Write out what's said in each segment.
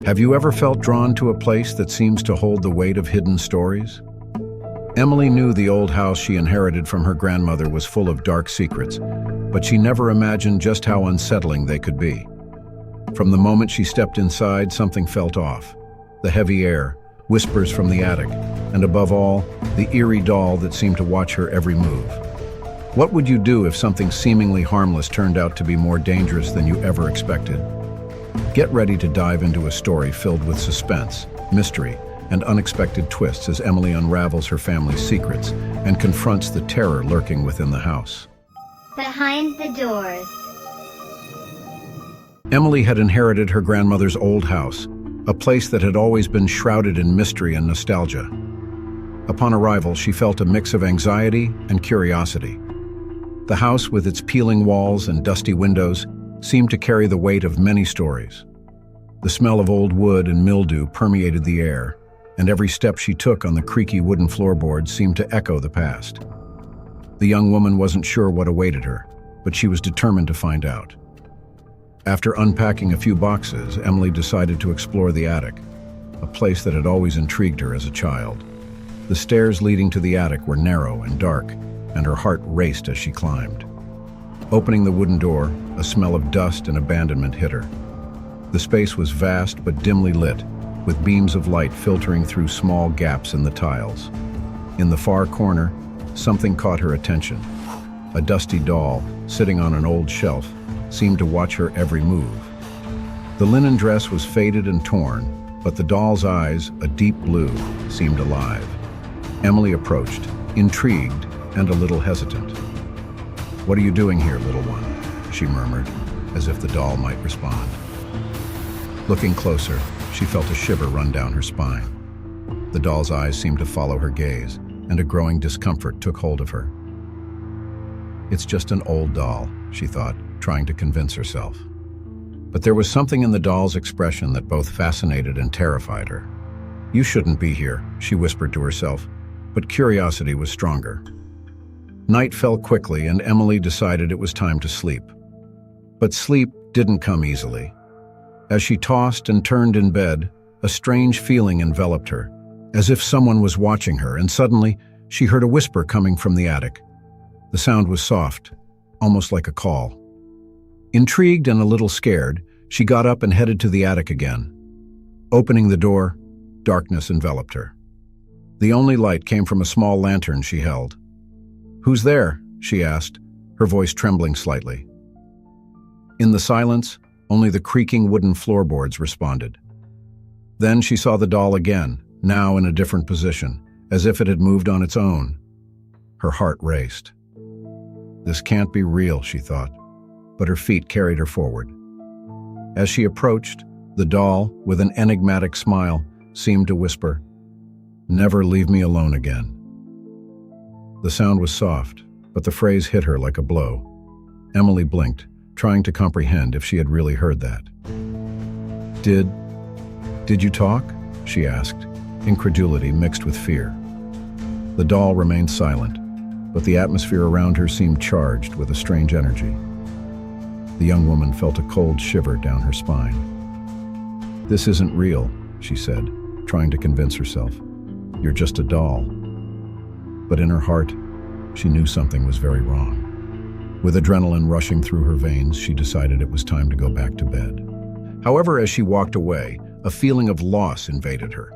Have you ever felt drawn to a place that seems to hold the weight of hidden stories? Emily knew the old house she inherited from her grandmother was full of dark secrets, but she never imagined just how unsettling they could be. From the moment she stepped inside, something felt off. The heavy air, whispers from the attic, and above all, the eerie doll that seemed to watch her every move. What would you do if something seemingly harmless turned out to be more dangerous than you ever expected? Get ready to dive into a story filled with suspense, mystery, and unexpected twists as Emily unravels her family's secrets and confronts the terror lurking within the house. Behind the doors. Emily had inherited her grandmother's old house, a place that had always been shrouded in mystery and nostalgia. Upon arrival, she felt a mix of anxiety and curiosity. The house, with its peeling walls and dusty windows, seemed to carry the weight of many stories. The smell of old wood and mildew permeated the air, and every step she took on the creaky wooden floorboards seemed to echo the past. The young woman wasn't sure what awaited her, but she was determined to find out. After unpacking a few boxes, Emily decided to explore the attic, a place that had always intrigued her as a child. The stairs leading to the attic were narrow and dark, and her heart raced as she climbed. Opening the wooden door, a smell of dust and abandonment hit her. The space was vast but dimly lit, with beams of light filtering through small gaps in the tiles. In the far corner, something caught her attention. A dusty doll, sitting on an old shelf, seemed to watch her every move. The linen dress was faded and torn, but the doll's eyes, a deep blue, seemed alive. Emily approached, intrigued and a little hesitant. "What are you doing here, little one?" she murmured, as if the doll might respond. Looking closer, she felt a shiver run down her spine. The doll's eyes seemed to follow her gaze, and a growing discomfort took hold of her. "It's just an old doll," she thought, trying to convince herself. But there was something in the doll's expression that both fascinated and terrified her. "You shouldn't be here," she whispered to herself, but curiosity was stronger. Night fell quickly, and Emily decided it was time to sleep. But sleep didn't come easily. As she tossed and turned in bed, a strange feeling enveloped her, as if someone was watching her, and suddenly she heard a whisper coming from the attic. The sound was soft, almost like a call. Intrigued and a little scared, she got up and headed to the attic again. Opening the door, darkness enveloped her. The only light came from a small lantern she held. "Who's there?" she asked, her voice trembling slightly. In the silence, only the creaking wooden floorboards responded. Then she saw the doll again, now in a different position, as if it had moved on its own. Her heart raced. This can't be real, she thought, but her feet carried her forward. As she approached, the doll, with an enigmatic smile, seemed to whisper, "Never leave me alone again." The sound was soft, but the phrase hit her like a blow. Emily blinked, trying to comprehend if she had really heard that. Did you talk?" she asked, incredulity mixed with fear. The doll remained silent, but the atmosphere around her seemed charged with a strange energy. The young woman felt a cold shiver down her spine. "This isn't real," she said, trying to convince herself. "You're just a doll." But in her heart, she knew something was very wrong. With adrenaline rushing through her veins, she decided it was time to go back to bed. However, as she walked away, a feeling of loss invaded her.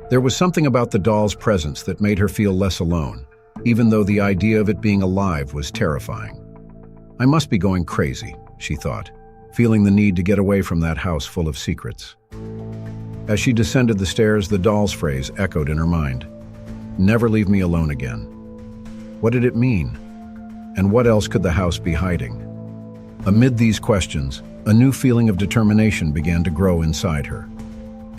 There was something about the doll's presence that made her feel less alone, even though the idea of it being alive was terrifying. "I must be going crazy," she thought, feeling the need to get away from that house full of secrets. As she descended the stairs, the doll's phrase echoed in her mind. "Never leave me alone again." What did it mean? And what else could the house be hiding? Amid these questions, a new feeling of determination began to grow inside her.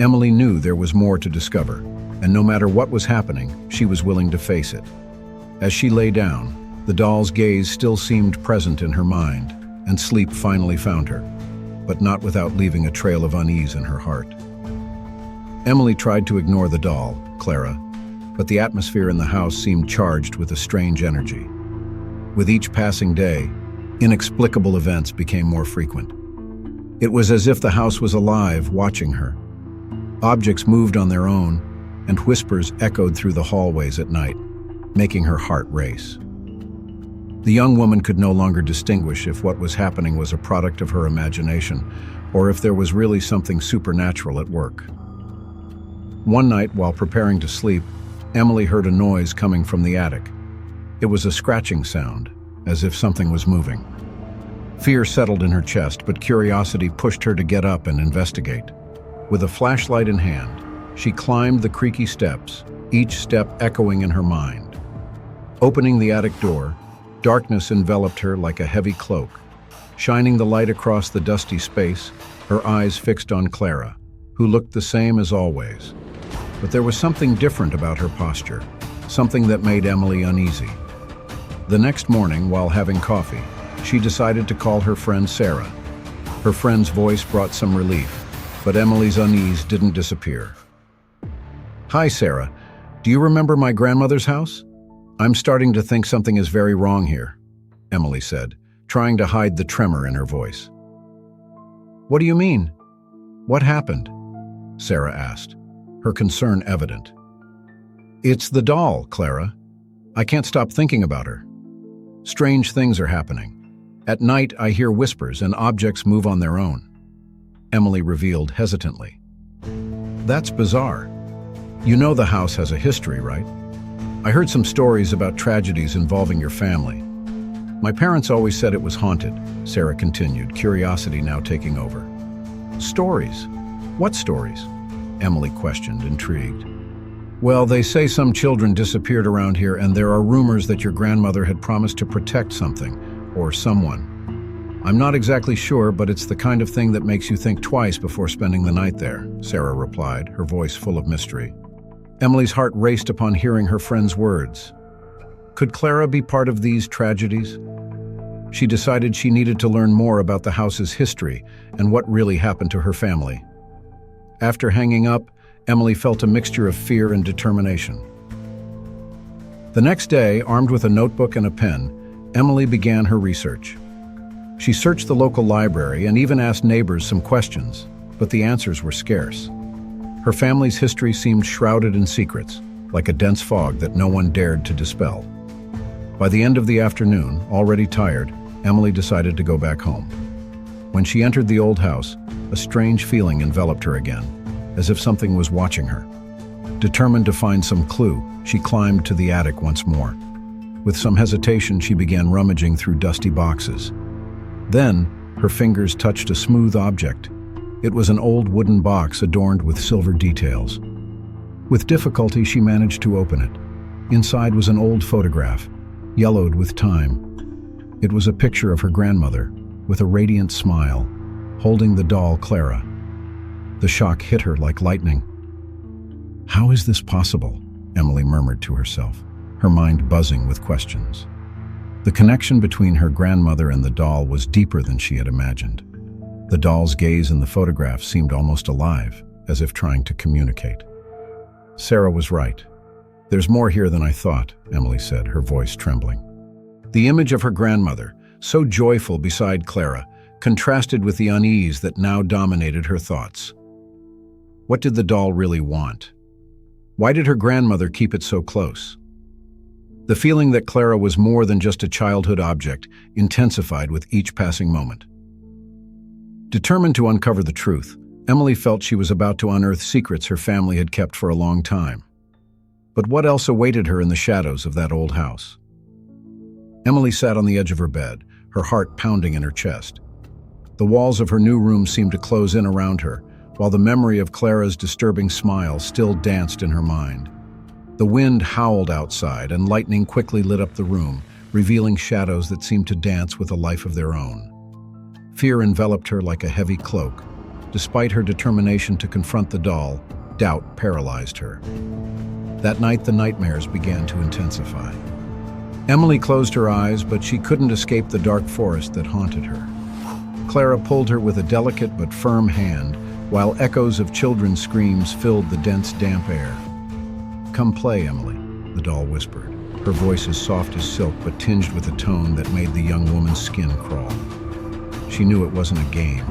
Emily knew there was more to discover, and no matter what was happening, she was willing to face it. As she lay down, the doll's gaze still seemed present in her mind, and sleep finally found her, but not without leaving a trail of unease in her heart. Emily tried to ignore the doll, Clara, but the atmosphere in the house seemed charged with a strange energy. With each passing day, inexplicable events became more frequent. It was as if the house was alive, watching her, Objects moved on their own, and whispers echoed through the hallways at night, making her heart race. The young woman could no longer distinguish if what was happening was a product of her imagination, or if there was really something supernatural at work. One night, while preparing to sleep, Emily heard a noise coming from the attic. It was a scratching sound, as if something was moving. Fear settled in her chest, but curiosity pushed her to get up and investigate. With a flashlight in hand, she climbed the creaky steps, each step echoing in her mind. Opening the attic door, darkness enveloped her like a heavy cloak. Shining the light across the dusty space, her eyes fixed on Clara, who looked the same as always. But there was something different about her posture, something that made Emily uneasy. The next morning, while having coffee, she decided to call her friend Sarah. Her friend's voice brought some relief, but Emily's unease didn't disappear. "Hi, Sarah. Do you remember my grandmother's house? I'm starting to think something is very wrong here," Emily said, trying to hide the tremor in her voice. "What do you mean? What happened?" Sarah asked, her concern evident. "It's the doll, Clara. I can't stop thinking about her. Strange things are happening. At night, I hear whispers and objects move on their own," Emily revealed hesitantly. "That's bizarre. You know the house has a history, right? I heard some stories about tragedies involving your family. My parents always said it was haunted," Sarah continued, curiosity now taking over. "Stories? What stories?" Emily questioned, intrigued. "Well, they say some children disappeared around here, and there are rumors that your grandmother had promised to protect something, or someone. I'm not exactly sure, but it's the kind of thing that makes you think twice before spending the night there," Sarah replied, her voice full of mystery. Emily's heart raced upon hearing her friend's words. Could Clara be part of these tragedies? She decided she needed to learn more about the house's history and what really happened to her family. After hanging up, Emily felt a mixture of fear and determination. The next day, armed with a notebook and a pen, Emily began her research. She searched the local library and even asked neighbors some questions, but the answers were scarce. Her family's history seemed shrouded in secrets, like a dense fog that no one dared to dispel. By the end of the afternoon, already tired, Emily decided to go back home. When she entered the old house, a strange feeling enveloped her again, as if something was watching her. Determined to find some clue, she climbed to the attic once more. With some hesitation, she began rummaging through dusty boxes. Then, her fingers touched a smooth object. It was an old wooden box adorned with silver details. With difficulty, she managed to open it. Inside was an old photograph, yellowed with time. It was a picture of her grandmother, with a radiant smile, holding the doll Clara. The shock hit her like lightning. "How is this possible?" Emily murmured to herself, her mind buzzing with questions. The connection between her grandmother and the doll was deeper than she had imagined. The doll's gaze in the photograph seemed almost alive, as if trying to communicate. Sarah was right. "There's more here than I thought," Emily said, her voice trembling. The image of her grandmother, so joyful beside Clara, contrasted with the unease that now dominated her thoughts. What did the doll really want? Why did her grandmother keep it so close? The feeling that Clara was more than just a childhood object intensified with each passing moment. Determined to uncover the truth, Emily felt she was about to unearth secrets her family had kept for a long time. But what else awaited her in the shadows of that old house? Emily sat on the edge of her bed, her heart pounding in her chest. The walls of her new room seemed to close in around her, while the memory of Clara's disturbing smile still danced in her mind. The wind howled outside, and lightning quickly lit up the room, revealing shadows that seemed to dance with a life of their own. Fear enveloped her like a heavy cloak. Despite her determination to confront the doll, doubt paralyzed her. That night, the nightmares began to intensify. Emily closed her eyes, but she couldn't escape the dark forest that haunted her. Clara pulled her with a delicate but firm hand, while echoes of children's screams filled the dense, damp air. "Come play, Emily," the doll whispered, her voice as soft as silk but tinged with a tone that made the young woman's skin crawl. She knew it wasn't a game,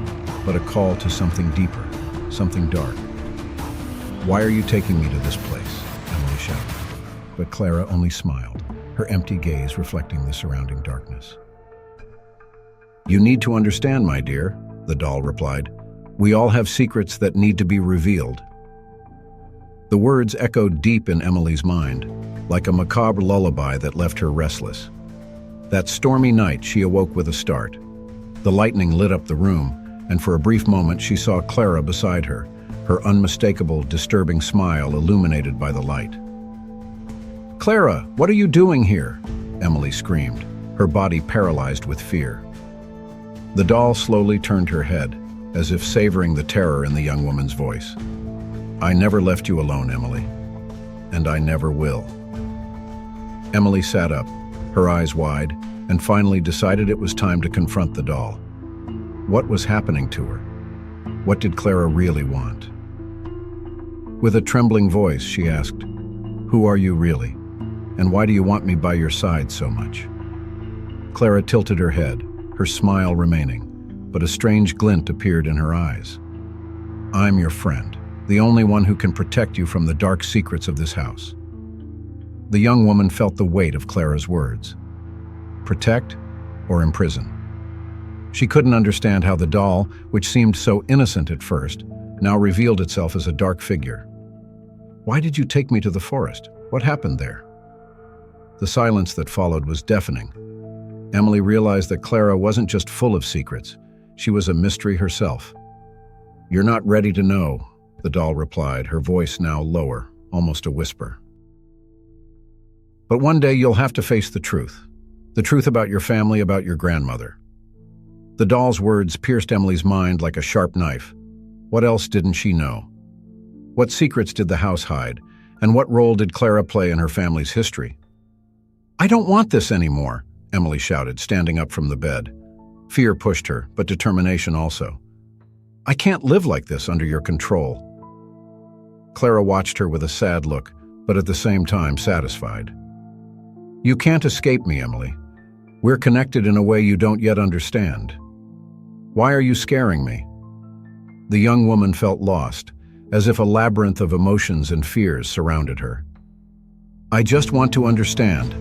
but a call to something deeper, something dark. "Why are you taking me to this place?" Emily shouted. But Clara only smiled, her empty gaze reflecting the surrounding darkness. "You need to understand, my dear," the doll replied. "We all have secrets that need to be revealed." The words echoed deep in Emily's mind, like a macabre lullaby that left her restless. That stormy night, she awoke with a start. The lightning lit up the room, and for a brief moment she saw Clara beside her, her unmistakable, disturbing smile illuminated by the light. "Clara, what are you doing here?" Emily screamed, her body paralyzed with fear. The doll slowly turned her head, as if savoring the terror in the young woman's voice. "I never left you alone, Emily, and I never will." Emily sat up, her eyes wide, and finally decided it was time to confront the doll. What was happening to her? What did Clara really want? With a trembling voice, she asked, "Who are you really? And why do you want me by your side so much?" Clara tilted her head, her smile remaining, but a strange glint appeared in her eyes. "I'm your friend, the only one who can protect you from the dark secrets of this house." The young woman felt the weight of Clara's words. Protect or imprison? She couldn't understand how the doll, which seemed so innocent at first, now revealed itself as a dark figure. "Why did you take me to the forest? What happened there?" The silence that followed was deafening. Emily realized that Clara wasn't just full of secrets, she was a mystery herself. "You're not ready to know," the doll replied, her voice now lower, almost a whisper. "But one day you'll have to face the truth about your family, about your grandmother." The doll's words pierced Emily's mind like a sharp knife. What else didn't she know? What secrets did the house hide, and what role did Clara play in her family's history? "I don't want this anymore," Emily shouted, standing up from the bed. Fear pushed her, but determination also. "I can't live like this under your control." Clara watched her with a sad look, but at the same time satisfied. "You can't escape me, Emily. We're connected in a way you don't yet understand. Why are you scaring me?" The young woman felt lost, as if a labyrinth of emotions and fears surrounded her. "I just want to understand."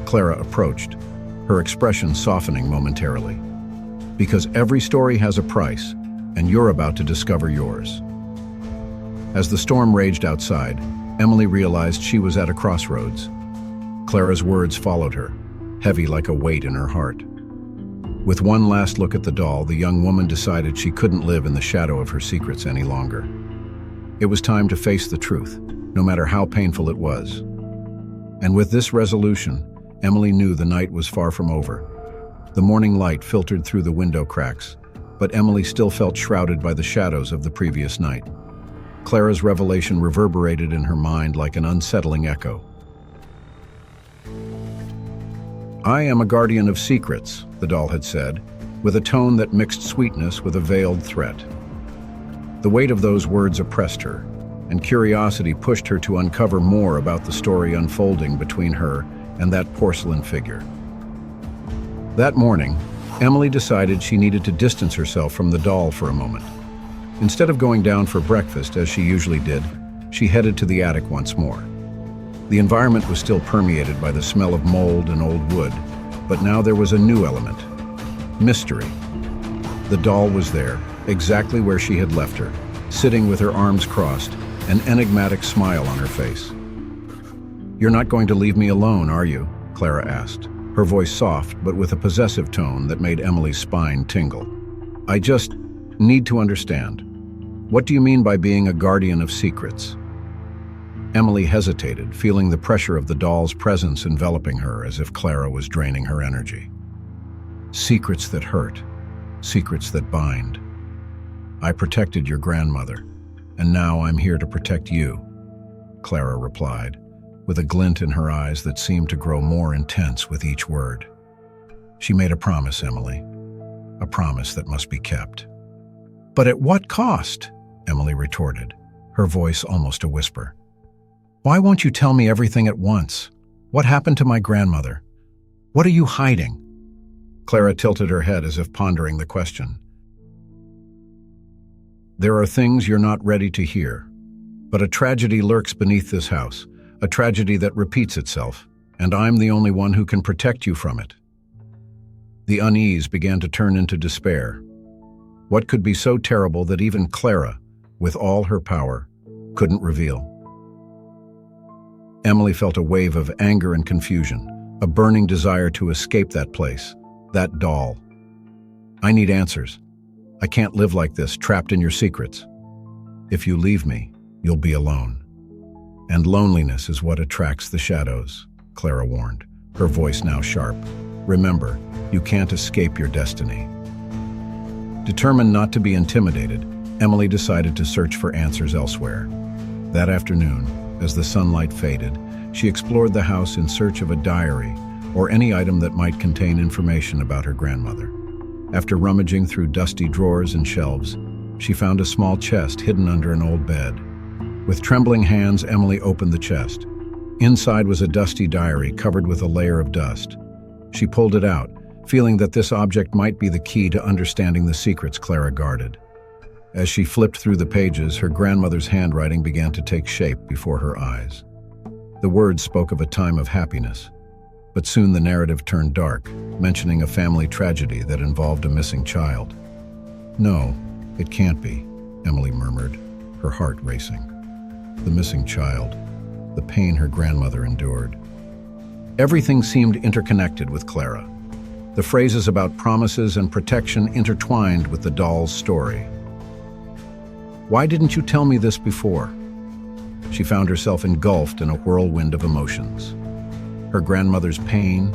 Clara approached, her expression softening momentarily. "Because every story has a price, and you're about to discover yours." As the storm raged outside, Emily realized she was at a crossroads. Clara's words followed her, heavy like a weight in her heart. With one last look at the doll, the young woman decided she couldn't live in the shadow of her secrets any longer. It was time to face the truth, no matter how painful it was. And with this resolution, Emily knew the night was far from over. The morning light filtered through the window cracks, but Emily still felt shrouded by the shadows of the previous night. Clara's revelation reverberated in her mind like an unsettling echo. "I am a guardian of secrets," the doll had said, with a tone that mixed sweetness with a veiled threat. The weight of those words oppressed her, and curiosity pushed her to uncover more about the story unfolding between her and that porcelain figure. That morning, Emily decided she needed to distance herself from the doll for a moment. Instead of going down for breakfast, as she usually did, she headed to the attic once more. The environment was still permeated by the smell of mold and old wood, but now there was a new element: mystery. The doll was there, exactly where she had left her, sitting with her arms crossed, an enigmatic smile on her face. "You're not going to leave me alone, are you?" Clara asked, her voice soft but with a possessive tone that made Emily's spine tingle. "I just need to understand. What do you mean by being a guardian of secrets?" Emily hesitated, feeling the pressure of the doll's presence enveloping her as if Clara was draining her energy. "Secrets that hurt, secrets that bind. I protected your grandmother, and now I'm here to protect you," Clara replied, with a glint in her eyes that seemed to grow more intense with each word. "She made a promise, Emily, a promise that must be kept." "But at what cost?" Emily retorted, her voice almost a whisper. "Why won't you tell me everything at once? What happened to my grandmother? What are you hiding?" Clara tilted her head as if pondering the question. "There are things you're not ready to hear," But a tragedy lurks beneath this house, a tragedy that repeats itself, and I'm the only one who can protect you from it." The unease began to turn into despair. What could be so terrible that even Clara, with all her power, couldn't reveal? Emily felt a wave of anger and confusion, a burning desire to escape that place, that doll. "I need answers. I can't live like this, trapped in your secrets. If you leave me, you'll be alone. And loneliness is what attracts the shadows," Clara warned, her voice now sharp. "Remember, you can't escape your destiny." Determined not to be intimidated, Emily decided to search for answers elsewhere. That afternoon, as the sunlight faded, she explored the house in search of a diary or any item that might contain information about her grandmother. After rummaging through dusty drawers and shelves, she found a small chest hidden under an old bed. With trembling hands, Emily opened the chest. Inside was a dusty diary covered with a layer of dust. She pulled it out, feeling that this object might be the key to understanding the secrets Clara guarded. As she flipped through the pages, her grandmother's handwriting began to take shape before her eyes. The words spoke of a time of happiness, but soon the narrative turned dark, mentioning a family tragedy that involved a missing child. "No, it can't be," Emily murmured, her heart racing. The missing child, the pain her grandmother endured. Everything seemed interconnected with Clara. The phrases about promises and protection intertwined with the doll's story. "Why didn't you tell me this before?" She found herself engulfed in a whirlwind of emotions. Her grandmother's pain,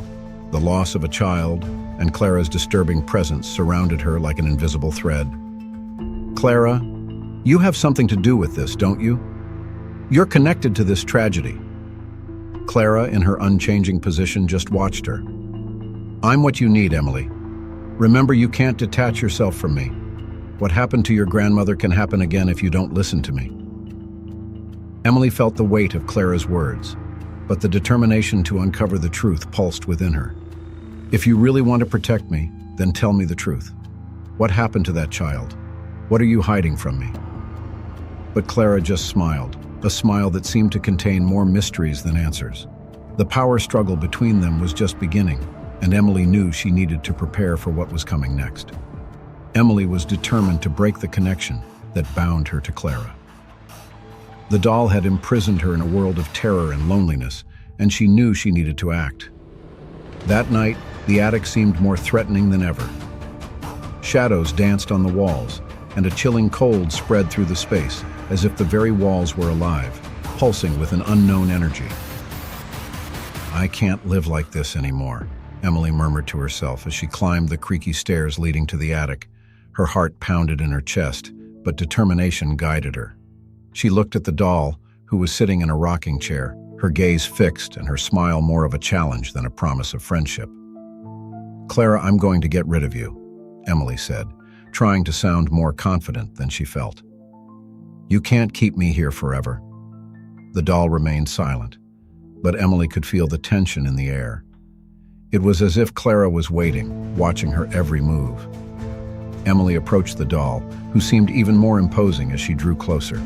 the loss of a child, and Clara's disturbing presence surrounded her like an invisible thread. "Clara, you have something to do with this, don't you? You're connected to this tragedy." Clara, in her unchanging position, just watched her. "I'm what you need, Emily. Remember, you can't detach yourself from me. What happened to your grandmother can happen again if you don't listen to me." Emily felt the weight of Clara's words, but the determination to uncover the truth pulsed within her. "If you really want to protect me, then tell me the truth. What happened to that child? What are you hiding from me?" But Clara just smiled, a smile that seemed to contain more mysteries than answers. The power struggle between them was just beginning, and Emily knew she needed to prepare for what was coming next. Emily was determined to break the connection that bound her to Clara. The doll had imprisoned her in a world of terror and loneliness, and she knew she needed to act. That night, the attic seemed more threatening than ever. Shadows danced on the walls, and a chilling cold spread through the space, as if the very walls were alive, pulsing with an unknown energy. "I can't live like this anymore," Emily murmured to herself as she climbed the creaky stairs leading to the attic. Her heart pounded in her chest, but determination guided her. She looked at the doll, who was sitting in a rocking chair, her gaze fixed and her smile more of a challenge than a promise of friendship. "Clara, I'm going to get rid of you," Emily said, trying to sound more confident than she felt. "You can't keep me here forever." The doll remained silent, but Emily could feel the tension in the air. It was as if Clara was waiting, watching her every move. Emily approached the doll, who seemed even more imposing as she drew closer.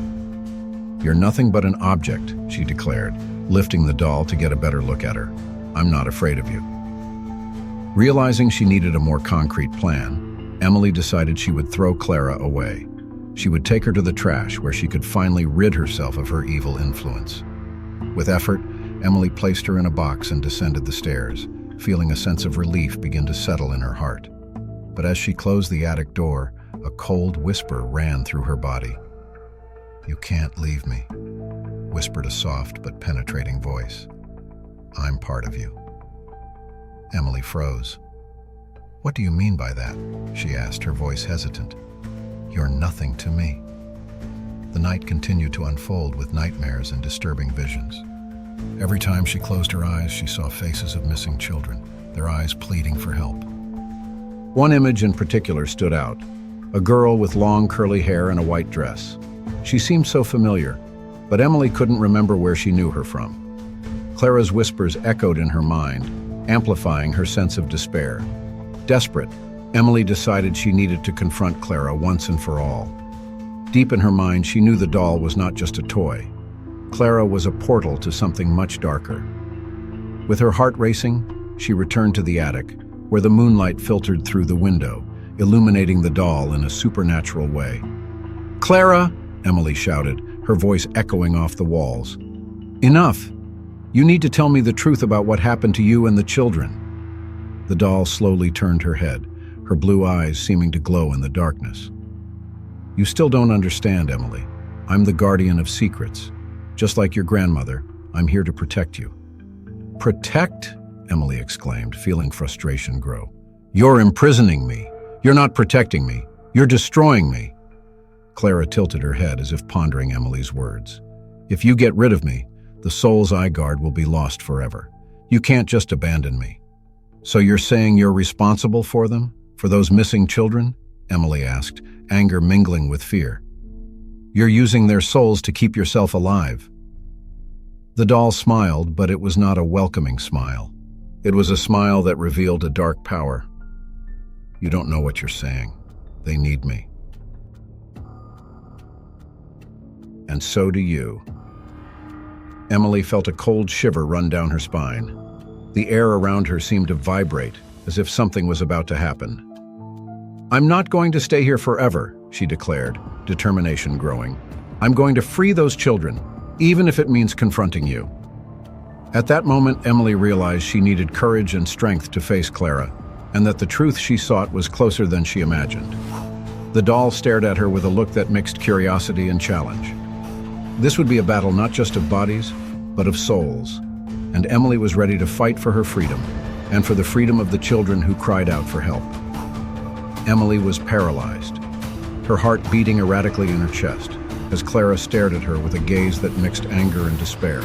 "You're nothing but an object," she declared, lifting the doll to get a better look at her. "I'm not afraid of you." Realizing she needed a more concrete plan, Emily decided she would throw Clara away. She would take her to the trash where she could finally rid herself of her evil influence. With effort, Emily placed her in a box and descended the stairs, feeling a sense of relief begin to settle in her heart. But as she closed the attic door, a cold whisper ran through her body. "You can't leave me," whispered a soft but penetrating voice. "I'm part of you." Emily froze. "What do you mean by that?" she asked, her voice hesitant. "You're nothing to me." The night continued to unfold with nightmares and disturbing visions. Every time she closed her eyes, she saw faces of missing children, their eyes pleading for help. One image in particular stood out, a girl with long curly hair and a white dress. She seemed so familiar, but Emily couldn't remember where she knew her from. Clara's whispers echoed in her mind, amplifying her sense of despair. Desperate, Emily decided she needed to confront Clara once and for all. Deep in her mind, she knew the doll was not just a toy. Clara was a portal to something much darker. With her heart racing, she returned to the attic, where the moonlight filtered through the window, illuminating the doll in a supernatural way. "Clara!" Emily shouted, her voice echoing off the walls. "Enough! You need to tell me the truth about what happened to you and the children." The doll slowly turned her head, her blue eyes seeming to glow in the darkness. "You still don't understand, Emily. I'm the guardian of secrets. Just like your grandmother, I'm here to protect you." "Protect?" Emily exclaimed, feeling frustration grow. "You're imprisoning me. You're not protecting me. You're destroying me." Clara tilted her head as if pondering Emily's words. "If you get rid of me, the souls I guard will be lost forever. You can't just abandon me." "So you're saying you're responsible for them? For those missing children?" Emily asked, anger mingling with fear. "You're using their souls to keep yourself alive." The doll smiled, but it was not a welcoming smile. It was a smile that revealed a dark power. "You don't know what you're saying. They need me. And so do you." Emily felt a cold shiver run down her spine. The air around her seemed to vibrate, as if something was about to happen. "I'm not going to stay here forever," she declared, determination growing. "I'm going to free those children, even if it means confronting you." At that moment, Emily realized she needed courage and strength to face Clara, and that the truth she sought was closer than she imagined. The doll stared at her with a look that mixed curiosity and challenge. This would be a battle not just of bodies, but of souls, and Emily was ready to fight for her freedom, and for the freedom of the children who cried out for help. Emily was paralyzed, her heart beating erratically in her chest, as Clara stared at her with a gaze that mixed anger and despair.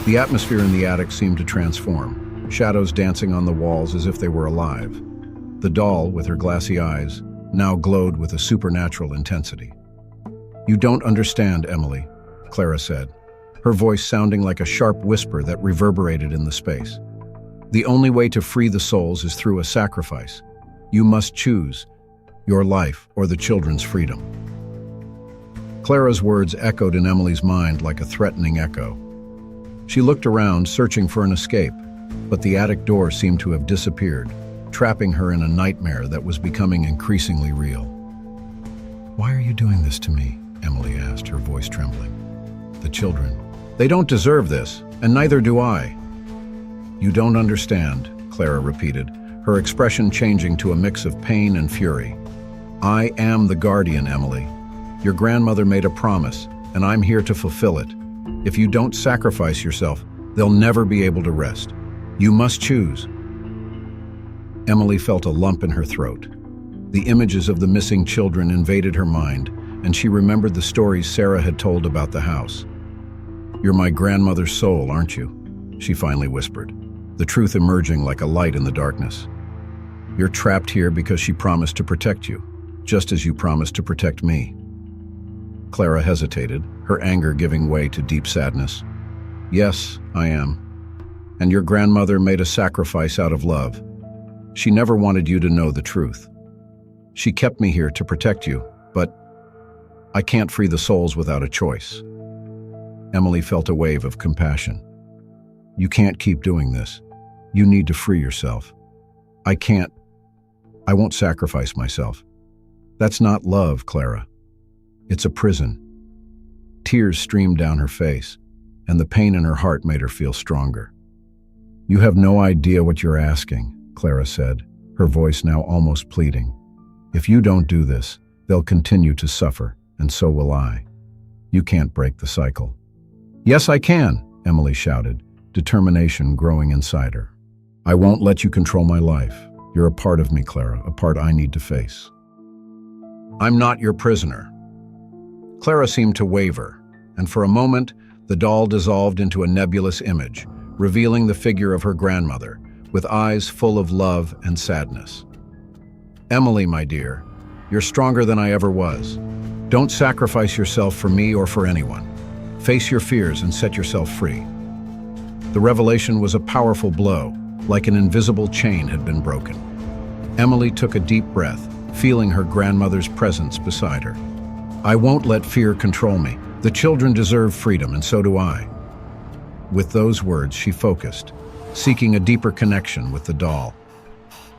The atmosphere in the attic seemed to transform, shadows dancing on the walls as if they were alive. The doll, with her glassy eyes, now glowed with a supernatural intensity. "You don't understand, Emily," Clara said, her voice sounding like a sharp whisper that reverberated in the space. "The only way to free the souls is through a sacrifice. You must choose your life or the children's freedom." Clara's words echoed in Emily's mind like a threatening echo. She looked around, searching for an escape, but the attic door seemed to have disappeared, trapping her in a nightmare that was becoming increasingly real. "Why are you doing this to me?" Emily asked, her voice trembling. "The children. They don't deserve this, and neither do I." "You don't understand," Clara repeated, her expression changing to a mix of pain and fury. "I am the guardian, Emily. Your grandmother made a promise, and I'm here to fulfill it. If you don't sacrifice yourself, they'll never be able to rest. You must choose." Emily felt a lump in her throat. The images of the missing children invaded her mind, and she remembered the stories Sarah had told about the house. "You're my grandmother's soul, aren't you?" she finally whispered, the truth emerging like a light in the darkness. "You're trapped here because she promised to protect you, just as you promised to protect me." Clara hesitated, her anger giving way to deep sadness. "Yes, I am. And your grandmother made a sacrifice out of love. She never wanted you to know the truth. She kept me here to protect you, but I can't free the souls without a choice." Emily felt a wave of compassion. "You can't keep doing this. You need to free yourself." I won't sacrifice myself." "That's not love, Clara. It's a prison." Tears streamed down her face, and the pain in her heart made her feel stronger. "You have no idea what you're asking," Clara said, her voice now almost pleading. "If you don't do this, they'll continue to suffer, and so will I. You can't break the cycle." "Yes, I can," Emily shouted, determination growing inside her. "I won't let you control my life. You're a part of me, Clara, a part I need to face." "I'm not your prisoner." Clara seemed to waver, and for a moment, the doll dissolved into a nebulous image, revealing the figure of her grandmother, with eyes full of love and sadness. "Emily, my dear, you're stronger than I ever was. Don't sacrifice yourself for me or for anyone. Face your fears and set yourself free." The revelation was a powerful blow, like an invisible chain had been broken. Emily took a deep breath, feeling her grandmother's presence beside her. I won't let fear control me. The children deserve freedom, and so do I. With those words, she focused, seeking a deeper connection with the doll.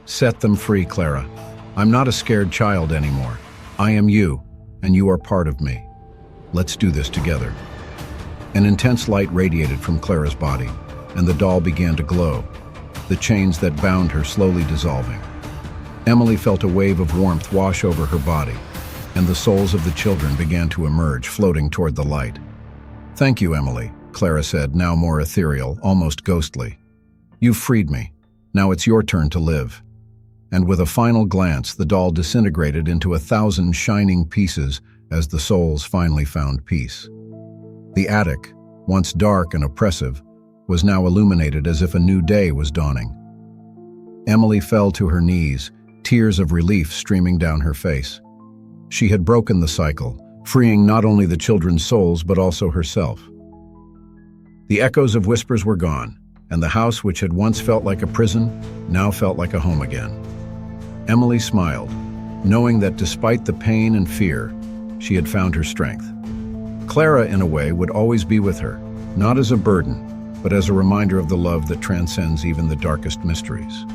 Set them free, Clara. I'm not a scared child anymore. I am you, and you are part of me. Let's do this together. An intense light radiated from Clara's body, and the doll began to glow, the chains that bound her slowly dissolving. Emily felt a wave of warmth wash over her body, and the souls of the children began to emerge, floating toward the light. Thank you, Emily, Clara said, now more ethereal, almost ghostly. You've freed me. Now it's your turn to live. And with a final glance, the doll disintegrated into 1,000 shining pieces as the souls finally found peace. The attic, once dark and oppressive, was now illuminated as if a new day was dawning. Emily fell to her knees, tears of relief streaming down her face. She had broken the cycle, freeing not only the children's souls but also herself. The echoes of whispers were gone, and the house which had once felt like a prison now felt like a home again. Emily smiled, knowing that despite the pain and fear, she had found her strength. Clara, in a way, would always be with her, not as a burden, but as a reminder of the love that transcends even the darkest mysteries.